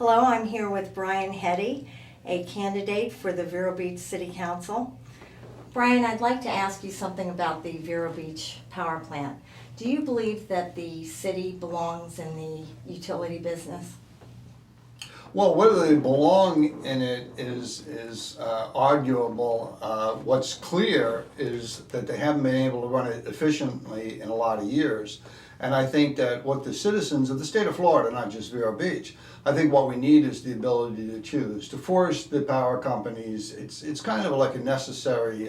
Hello, I'm here with Brian Heady, a candidate for the Vero Beach City Council. Brian, I'd like to ask you something about the Vero Beach power plant. Do you believe that the city belongs in the utility business? Well, whether they belong in it is arguable. What's clear is that they haven't been able to run it efficiently in a lot of years. And I think that what the citizens of the state of Florida, not just Vero Beach, I think what we need is the ability to choose, to force the power companies. It's kind of like a necessary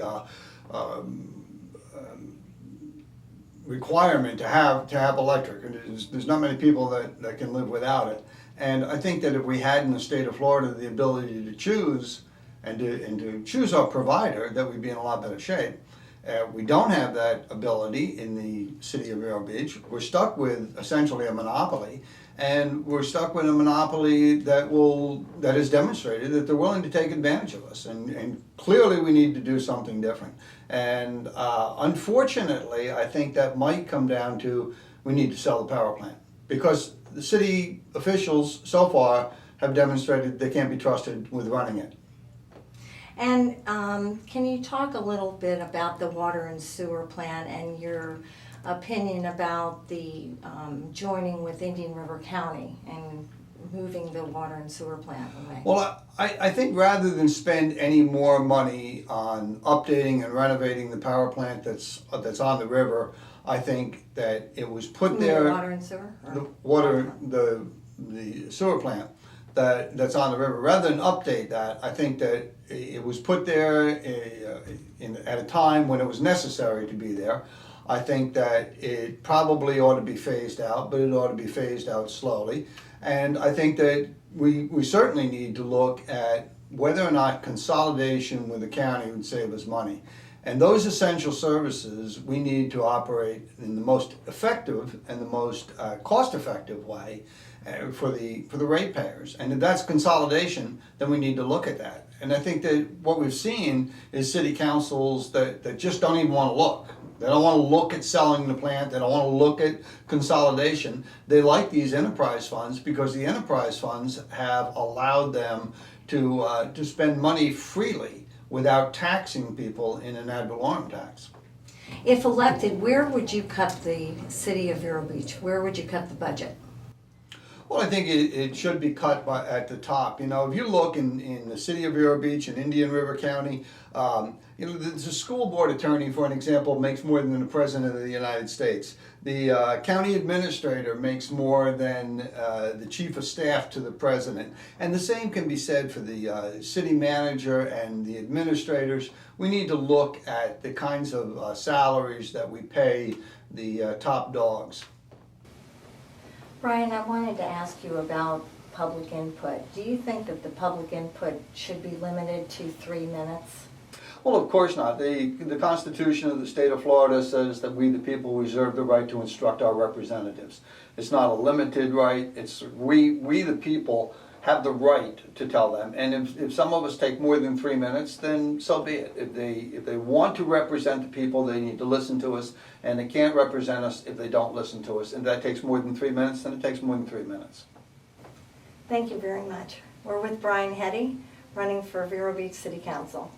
requirement to have electric. And there's not many people that can live without it. And I think that if we had in the state of Florida the ability to choose and to choose our provider, that we'd be in a lot better shape. We don't have that ability in the city of Vero Beach. We're stuck with essentially a monopoly, and we're stuck with a monopoly that has demonstrated that they're willing to take advantage of us. And clearly we need to do something different. And unfortunately, I think that might come down to we need to sell the power plant, because the city officials so far have demonstrated they can't be trusted with running it. And can you talk a little bit about the water and sewer plant and your opinion about the joining with Indian River County and moving the water and sewer plant away? Well, I think rather than spend any more money on updating and renovating the power plant that's on the river, I think that it was put there. The water and sewer? The sewer plant that's on the river. Rather than update that, I think that it was put there at a time when it was necessary to be there. I think that it probably ought to be phased out, but it ought to be phased out slowly. And I think that we certainly need to look at whether or not consolidation with the county would save us money. And those essential services we need to operate in the most effective and the most cost-effective way for the ratepayers. And if that's consolidation, then we need to look at that. And I think that what we've seen is city councils that just don't even want to look. They don't want to look at selling the plant. They don't want to look at consolidation. They like these enterprise funds because the enterprise funds have allowed them to spend money freely without taxing people in an ad valorem tax. If elected, where would you cut the city of Vero Beach? Where would you cut the budget? Well, I think it should be cut at the top. You know, if you look in the city of Vero Beach and Indian River County, the school board attorney, for an example, makes more than the president of the United States. The county administrator makes more than the chief of staff to the president. And the same can be said for the city manager and the administrators. We need to look at the kinds of salaries that we pay the top dogs. Brian, I wanted to ask you about public input. Do you think that the public input should be limited to 3 minutes? Well, of course not. The Constitution of the state of Florida says that we, the people, reserve the right to instruct our representatives. It's not a limited right. It's we the people, have the right to tell them. And if some of us take more than 3 minutes, then so be it. If they want to represent the people, they need to listen to us, and they can't represent us if they don't listen to us. And that takes more than 3 minutes, then it takes more than 3 minutes. Thank you very much. We're with Brian Heady, running for Vero Beach City Council.